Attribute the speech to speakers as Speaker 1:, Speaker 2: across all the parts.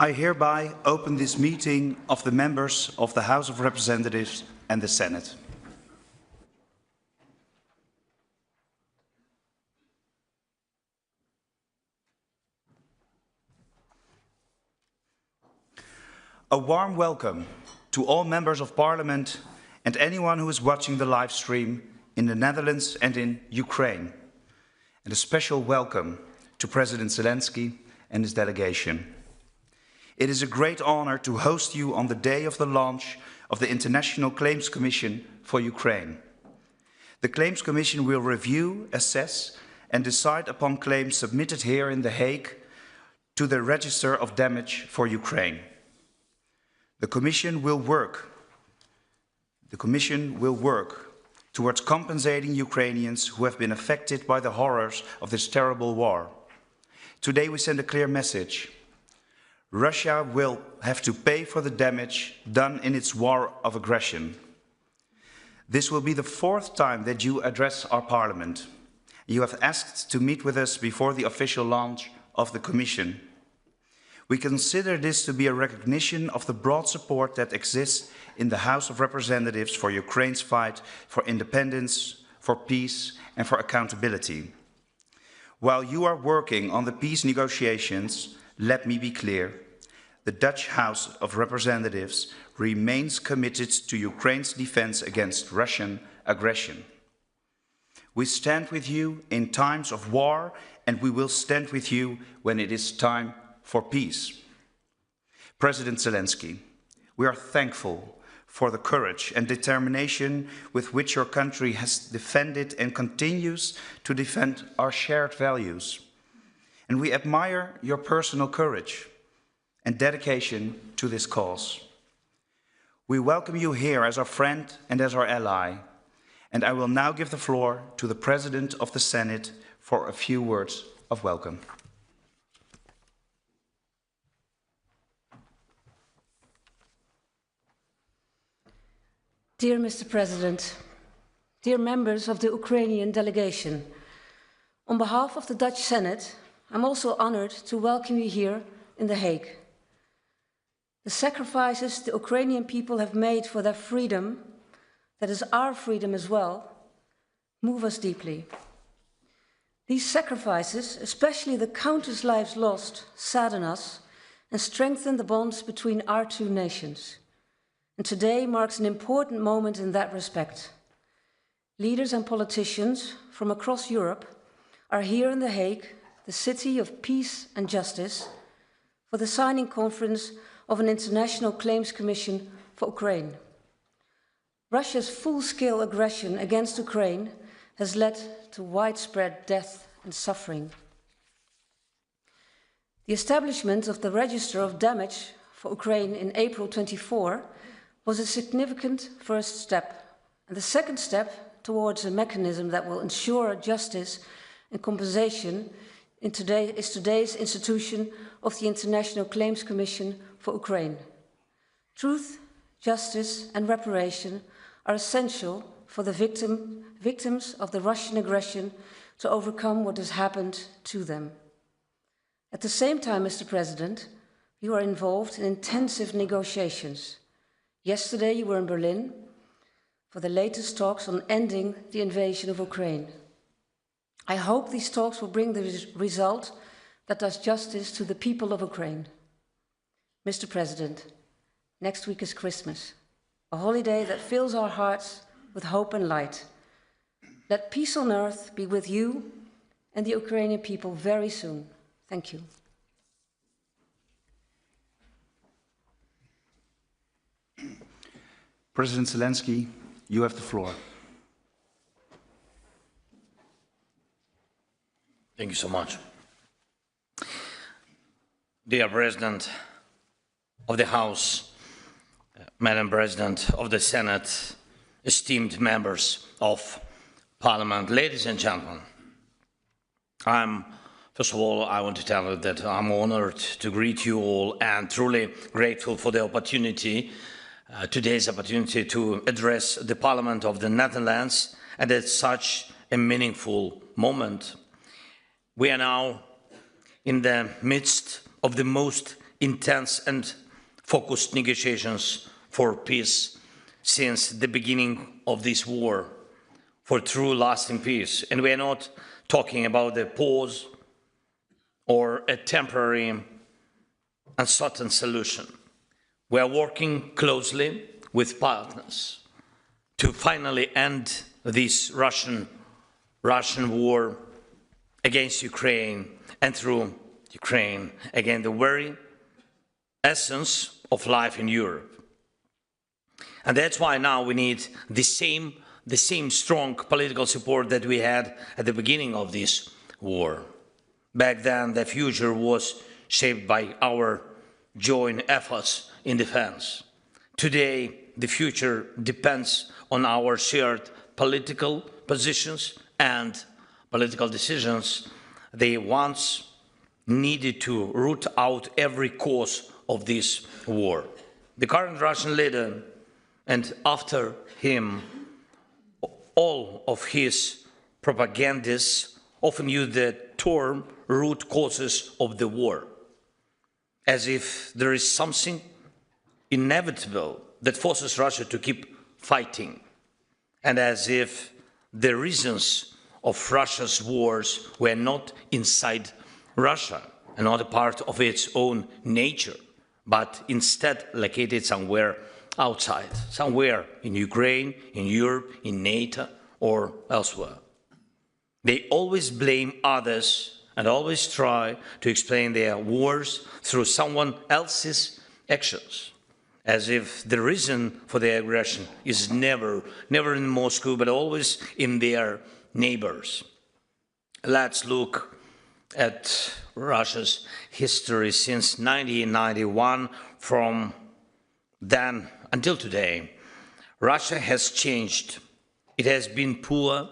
Speaker 1: I hereby open this meeting of the members of the House of Representatives and the Senate. A warm welcome to all members of Parliament and anyone who is watching the live stream in the Netherlands and in Ukraine. And a special welcome to President Zelensky and his delegation. It is a great honor to host you on the day of the launch of the International Claims Commission for Ukraine. The Claims Commission will review, assess and decide upon claims submitted here in The Hague to the Register of Damage for Ukraine. The Commission will work towards compensating Ukrainians who have been affected by the horrors of this terrible war. Today we send a clear message. Russia will have to pay for the damage done in its war of aggression. This will be the fourth time that you address our Parliament. You have asked to meet with us before the official launch of the Commission. We consider this to be a recognition of the broad support that exists in the House of Representatives for Ukraine's fight for independence, for peace and for accountability. While you are working on the peace negotiations, let me be clear, the Dutch House of Representatives remains committed to Ukraine's defense against Russian aggression. We stand with you in times of war, and we will stand with you when it is time for peace. President Zelensky, we are thankful for the courage and determination with which your country has defended and continues to defend our shared values. And we admire your personal courage and dedication to this cause. We welcome you here as our friend and as our ally, and I will now give the floor to the President of the Senate for a few words of welcome.
Speaker 2: Dear Mr. President, dear members of the Ukrainian delegation, on behalf of the Dutch Senate, I'm also honored to welcome you here in The Hague. The sacrifices the Ukrainian people have made for their freedom, that is our freedom as well, move us deeply. These sacrifices, especially the countless lives lost, sadden us and strengthen the bonds between our two nations. And today marks an important moment in that respect. Leaders and politicians from across Europe are here in The Hague, the city of peace and justice, for the signing conference of an International Claims Commission for Ukraine. Russia's full-scale aggression against Ukraine has led to widespread death and suffering. The establishment of the Register of Damage for Ukraine in April 24 was a significant first step, and the second step towards a mechanism that will ensure justice and compensation is today's institution of the International Claims Commission for Ukraine. Truth, justice and reparation are essential for the victims of the Russian aggression to overcome what has happened to them. At the same time, Mr. President, you are involved in intensive negotiations. Yesterday you were in Berlin for the latest talks on ending the invasion of Ukraine. I hope these talks will bring the result that does justice to the people of Ukraine. Mr. President, next week is Christmas, a holiday that fills our hearts with hope and light. Let peace on earth be with you and the Ukrainian people very soon. Thank you.
Speaker 1: President Zelensky, you have the floor.
Speaker 3: Thank you so much. Dear President of the House, Madam President of the Senate, esteemed members of Parliament, ladies and gentlemen, first of all, I want to tell you that I'm honored to greet you all and truly grateful for the opportunity, today's opportunity to address the Parliament of the Netherlands and at such a meaningful moment. We are now in the midst of the most intense and focused negotiations for peace since the beginning of this war, for true lasting peace. And we are not talking about a pause or a temporary uncertain solution. We are working closely with partners to finally end this Russian war against Ukraine, and through Ukraine against the very essence of life in Europe. And that's why now we need the same strong political support that we had at the beginning of this war. Back then, the future was shaped by our joint efforts in defense. Today, the future depends on our shared political positions and political decisions. They once needed to root out every cause of this war. The current Russian leader, and after him, all of his propagandists often use the term root causes of the war, as if there is something inevitable that forces Russia to keep fighting, and as if the reasons of Russia's wars were not inside Russia and not a part of its own nature, but instead located somewhere outside, somewhere in Ukraine, in Europe, in NATO, or elsewhere. They always blame others and always try to explain their wars through someone else's actions, as if the reason for their aggression is never in Moscow, but always in their neighbors. Let's look at Russia's history since 1991. From then until today, Russia has changed. It has been poor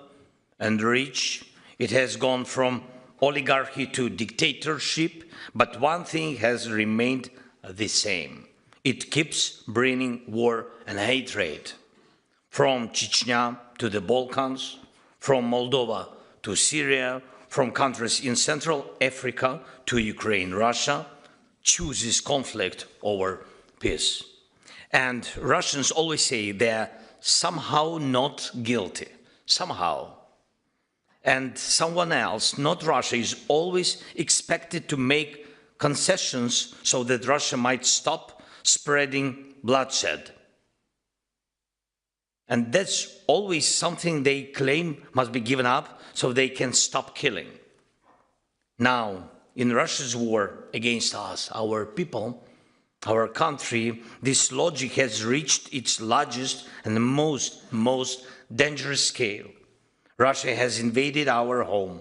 Speaker 3: and rich. It has gone from oligarchy to dictatorship, but one thing has remained the same. It keeps bringing war and hatred. From Chechnya to the Balkans, from Moldova to Syria, from countries in Central Africa to Ukraine, Russia chooses conflict over peace. And Russians always say they're somehow not guilty, somehow. And someone else, not Russia, is always expected to make concessions so that Russia might stop spreading bloodshed. And that's always something they claim must be given up so they can stop killing. Now, in Russia's war against us, our people, our country, this logic has reached its largest and most dangerous scale. Russia has invaded our home.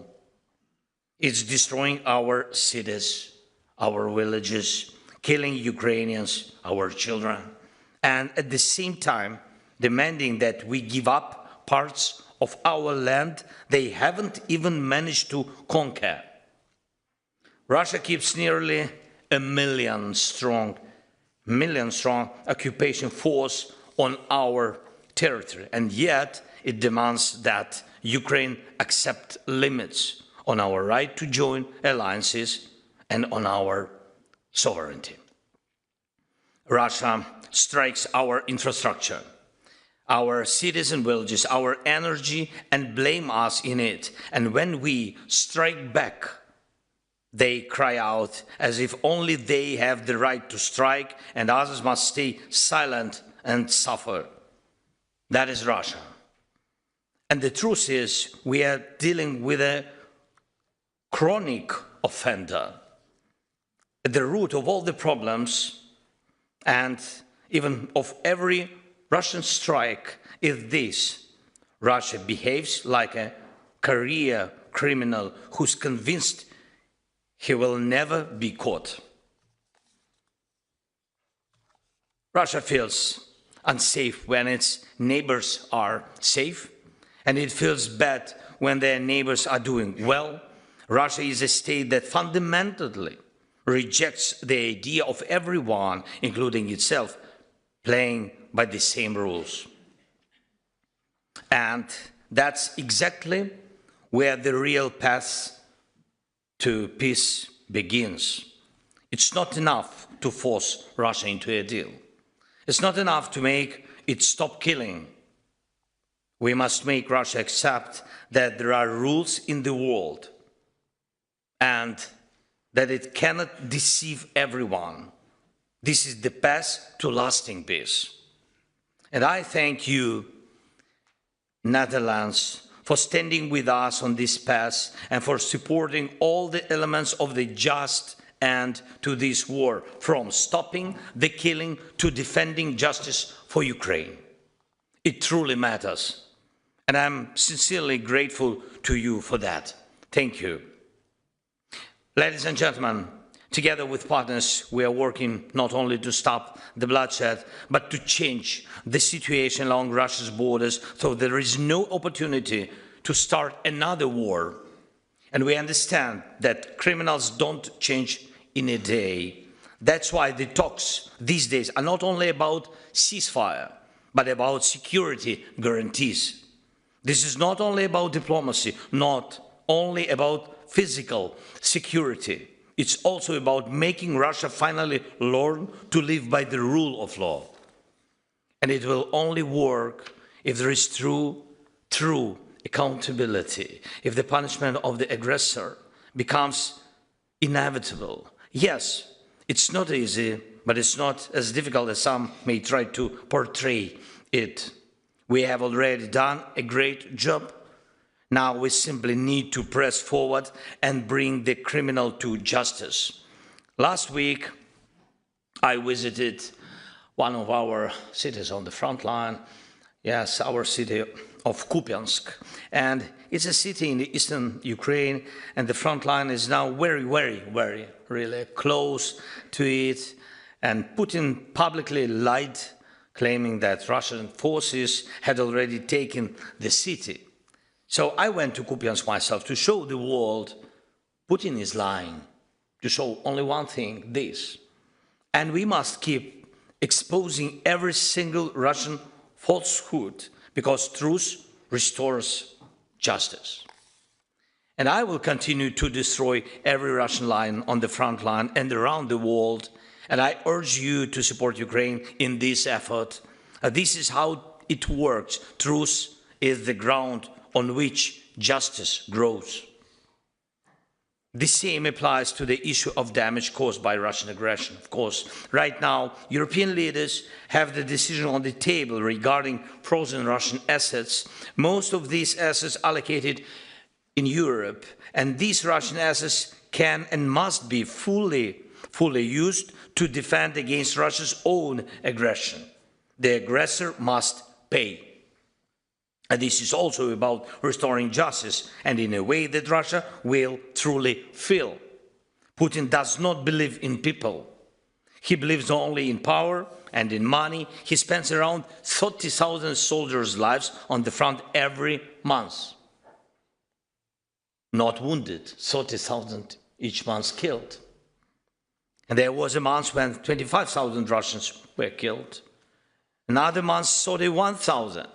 Speaker 3: It's destroying our cities, our villages, killing Ukrainians, our children, and at the same time demanding that we give up parts of our land they haven't even managed to conquer. Russia keeps nearly a million strong occupation force on our territory, and yet it demands that Ukraine accept limits on our right to join alliances and on our sovereignty. Russia strikes our infrastructure, our cities and villages, our energy, and blame us in it. And when we strike back, they cry out as if only they have the right to strike and others must stay silent and suffer. That is Russia. And the truth is, we are dealing with a chronic offender. At the root of all the problems and even of every Russian strike is this: Russia behaves like a career criminal who's convinced he will never be caught. Russia feels unsafe when its neighbors are safe, and it feels bad when their neighbors are doing well. Russia is a state that fundamentally rejects the idea of everyone, including itself, playing by the same rules. And that's exactly where the real path to peace begins. It's not enough to force Russia into a deal. It's not enough to make it stop killing. We must make Russia accept that there are rules in the world and that it cannot deceive everyone. This is the path to lasting peace. And I thank you, Netherlands, for standing with us on this path and for supporting all the elements of the just end to this war, from stopping the killing to defending justice for Ukraine. It truly matters, and I'm sincerely grateful to you for that. Thank you. Ladies and gentlemen, together with partners, we are working not only to stop the bloodshed, but to change the situation along Russia's borders so there is no opportunity to start another war. And we understand that criminals don't change in a day. That's why the talks these days are not only about ceasefire, but about security guarantees. This is not only about diplomacy, not only about physical security. It's also about making Russia finally learn to live by the rule of law. And it will only work if there is true accountability, if the punishment of the aggressor becomes inevitable. Yes, it's not easy, but it's not as difficult as some may try to portray it. We have already done a great job. Now we simply need to press forward and bring the criminal to justice. Last week, I visited one of our cities on the front line, yes, our city of Kupiansk. And it's a city in the eastern Ukraine, and the front line is now very really close to it. And Putin publicly lied, claiming that Russian forces had already taken the city. So I went to Kupiansk myself to show the world Putin is lying, to show only one thing, this. And we must keep exposing every single Russian falsehood, because truth restores justice. And I will continue to destroy every Russian line on the front line and around the world. And I urge you to support Ukraine in this effort. This is how it works. Truth is the ground on which justice grows. The same applies to the issue of damage caused by Russian aggression. Of course, right now, European leaders have the decision on the table regarding frozen Russian assets. Most of these assets allocated in Europe, and these Russian assets can and must be fully used to defend against Russia's own aggression. The aggressor must pay. And this is also about restoring justice, and in a way that Russia will truly feel. Putin does not believe in people. He believes only in power and in money. He spends around 30,000 soldiers' lives on the front every month. Not wounded, 30,000 each month killed. And there was a month when 25,000 Russians were killed. Another month, 31,000.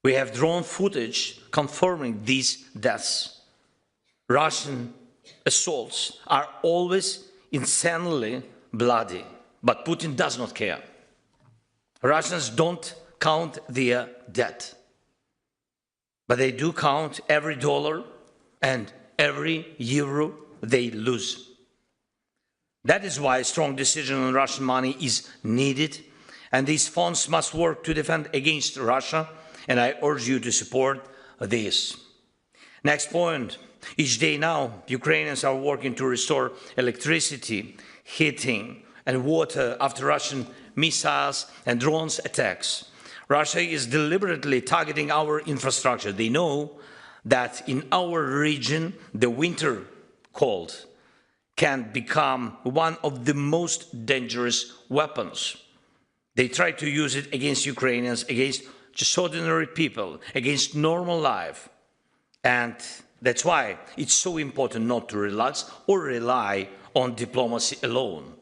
Speaker 3: We have drone footage confirming these deaths. Russian assaults are always insanely bloody, but Putin does not care. Russians don't count their dead, but they do count every dollar and every euro they lose. That is why a strong decision on Russian money is needed, and these funds must work to defend against Russia, and I urge you to support this. Next point. Each day now, Ukrainians are working to restore electricity, heating, and water after Russian missiles and drones attacks. Russia is deliberately targeting our infrastructure. They know that in our region, the winter cold can become one of the most dangerous weapons. They try to use it against Ukrainians, against just ordinary people, against normal life. And that's why it's so important not to relax or rely on diplomacy alone.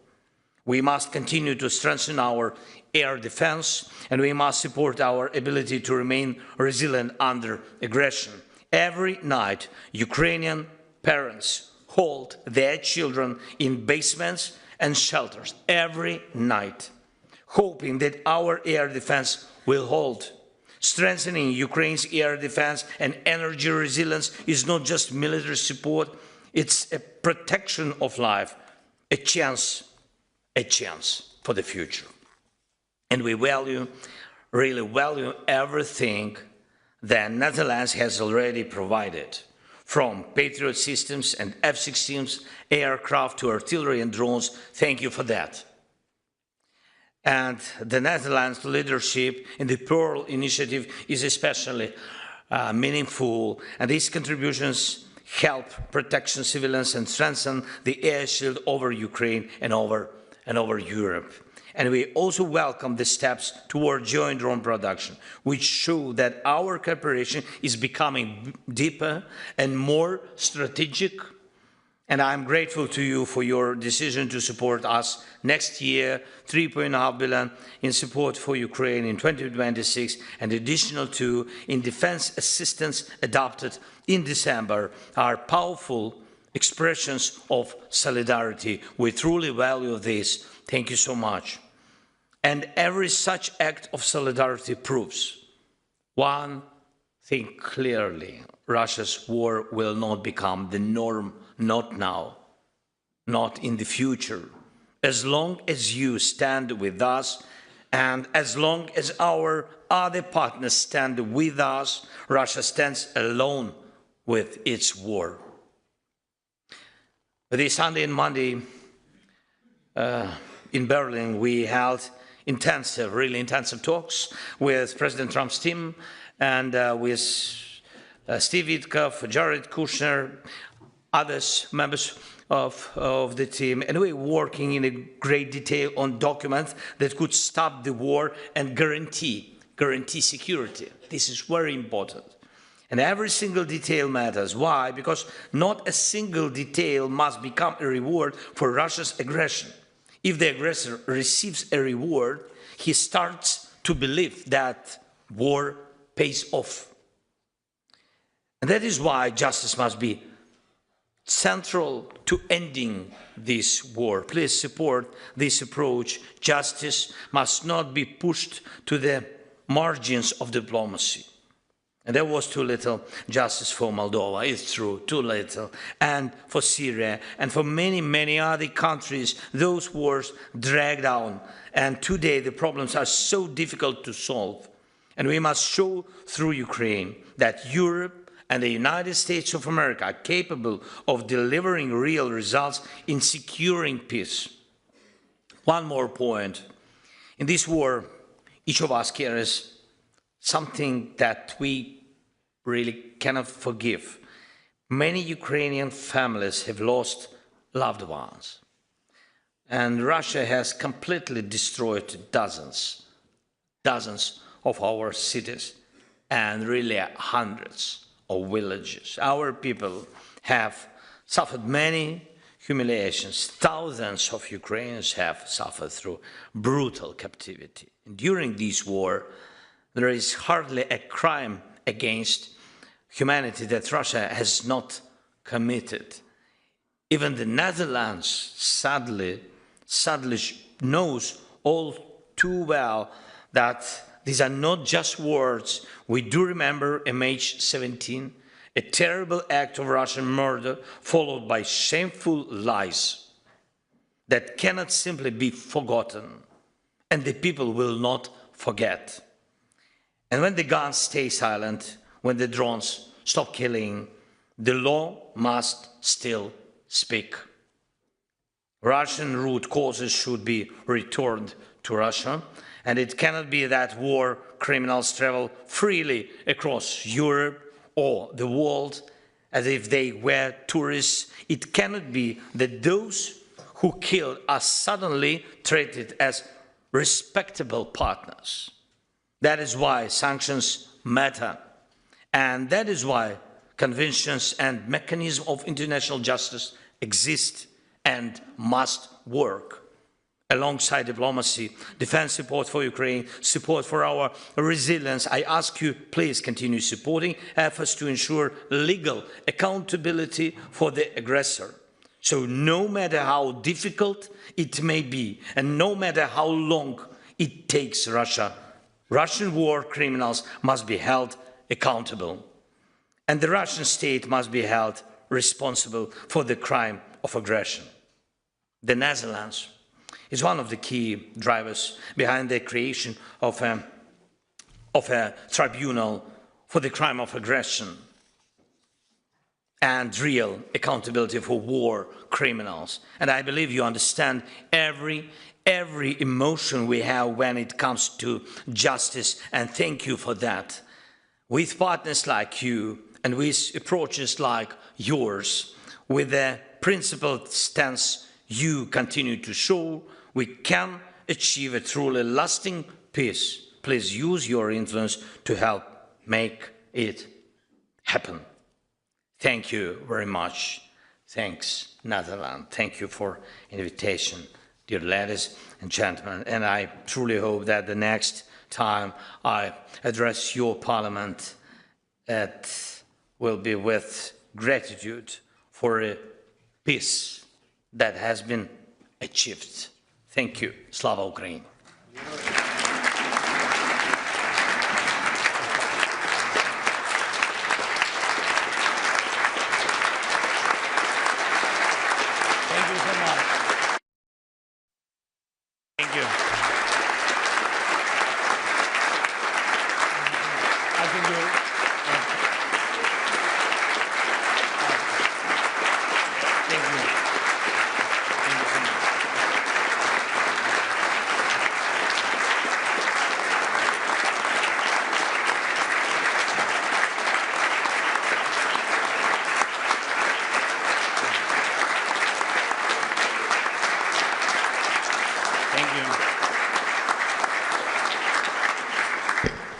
Speaker 3: We must continue to strengthen our air defense, and we must support our ability to remain resilient under aggression. Every night, Ukrainian parents hold their children in basements and shelters every night, hoping that our air defense will hold. Strengthening Ukraine's air defense and energy resilience is not just military support, it's a protection of life, a chance for the future. And we really value everything that Netherlands has already provided, from Patriot systems and F-16 aircraft to artillery and drones. Thank you for that. And the Netherlands' leadership in the Pearl Initiative is especially meaningful, and these contributions help protect civilians and strengthen the air shield over Ukraine and over Europe. And we also welcome the steps toward joint drone production, which show that our cooperation is becoming deeper and more strategic. And I'm grateful to you for your decision to support us next year, 3.5 billion in support for Ukraine in 2026, and additional 2 in defense assistance adopted in December are powerful expressions of solidarity. We truly value this. Thank you so much. And every such act of solidarity proves one thing clearly: Russia's war will not become the norm, not now, not in the future. As long as you stand with us, and as long as our other partners stand with us, Russia stands alone with its war. This Sunday and Monday in Berlin, we held really intensive talks with President Trump's team and with Steve Witkoff, Jared Kushner, others, members of the team, and we're working in a great detail on documents that could stop the war and guarantee security. This is very important. And every single detail matters. Why? Because not a single detail must become a reward for Russia's aggression. If the aggressor receives a reward, he starts to believe that war pays off. And that is why justice must be central to ending this war. Please support this approach. Justice must not be pushed to the margins of diplomacy. And there was too little justice for Moldova, it's true, too little. And for Syria, and for many, many other countries, those wars dragged on. And today the problems are so difficult to solve. And we must show through Ukraine that Europe and the United States of America are capable of delivering real results in securing peace. One more point. In this war, each of us carries something that we really cannot forgive. Many Ukrainian families have lost loved ones. And Russia has completely destroyed dozens of our cities and really hundreds of villages. Our people have suffered many humiliations. Thousands of Ukrainians have suffered through brutal captivity. And during this war, there is hardly a crime against humanity that Russia has not committed. Even the Netherlands sadly knows all too well that these are not just words. We do remember MH17, a terrible act of Russian murder followed by shameful lies that cannot simply be forgotten, and the people will not forget. And when the guns stay silent, when the drones stop killing, the law must still speak. Russian root causes should be returned to Russia, and it cannot be that war criminals travel freely across Europe or the world as if they were tourists. It cannot be that those who killed are suddenly treated as respectable partners. That is why sanctions matter. And that is why conventions and mechanisms of international justice exist and must work. Alongside diplomacy, defense support for Ukraine, support for our resilience, I ask you, please continue supporting efforts to ensure legal accountability for the aggressor. So no matter how difficult it may be, and no matter how long it takes Russia, Russian war criminals must be held accountable. And the Russian state must be held responsible for the crime of aggression. The Netherlands is one of the key drivers behind the creation of a tribunal for the crime of aggression and real accountability for war criminals. And I believe you understand every emotion we have when it comes to justice, and thank you for that. With partners like you and with approaches like yours, with the principled stance you continue to show, we can achieve a truly lasting peace. Please use your influence to help make it happen. Thank you very much. Thanks, Netherlands. Thank you for invitation, dear ladies and gentlemen. And I truly hope that the next time I address your parliament, it will be with gratitude for a peace that has been achieved. Thank you. Slava Ukraini. Thank you so much. Thank you. I can do it. Thank you. Thank you so much. Thank you.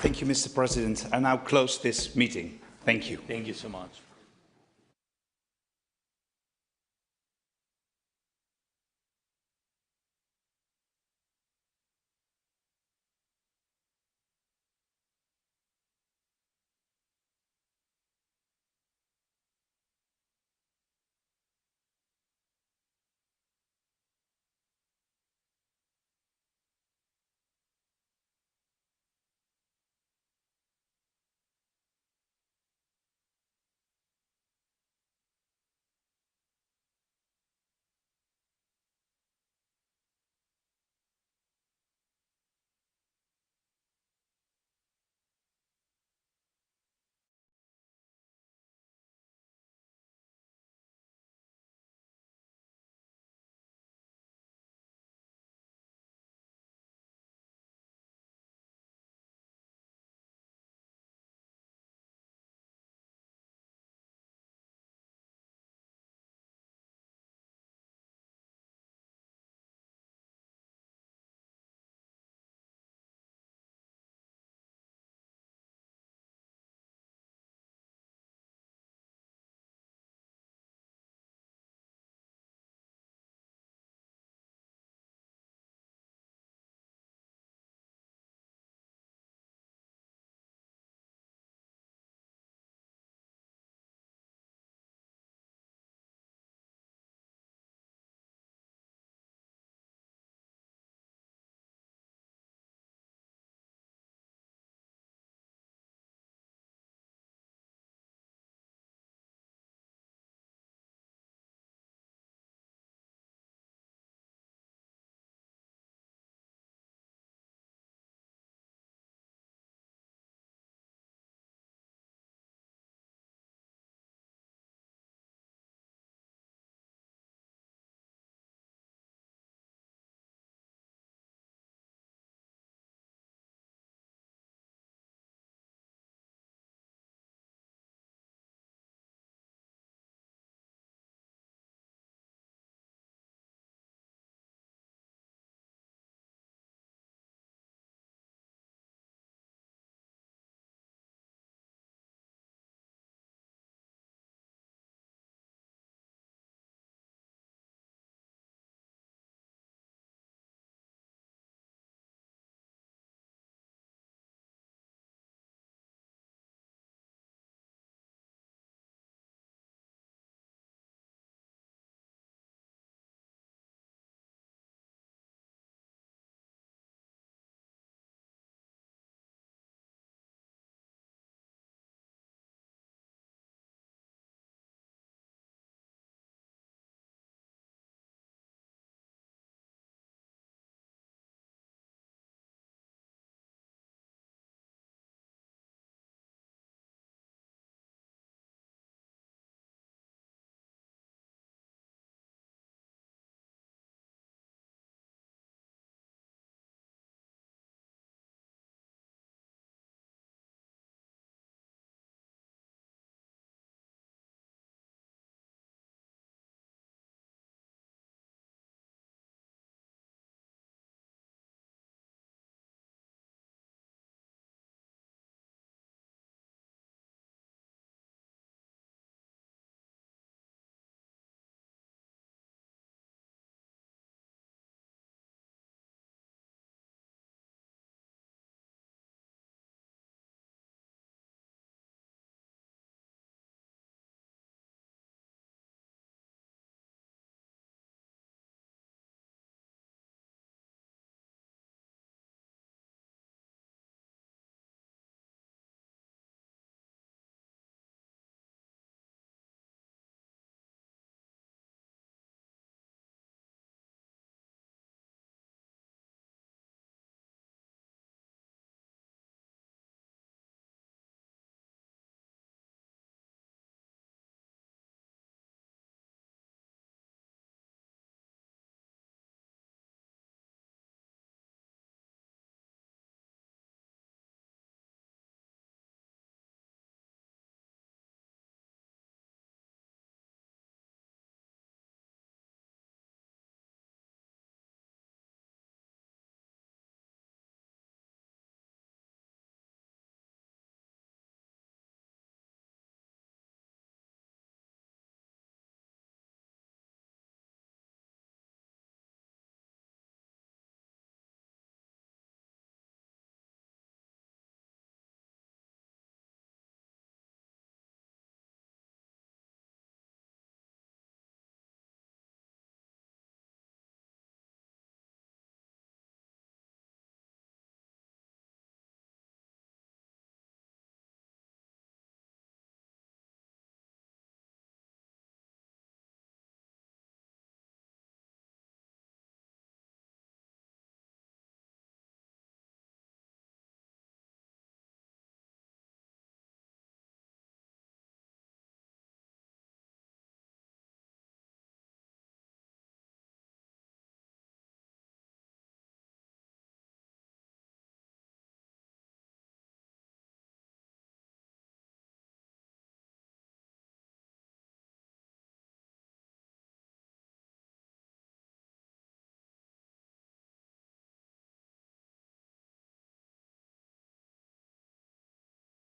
Speaker 1: Thank you, Mr. President. I now close this meeting. Thank you.
Speaker 3: Thank you so much.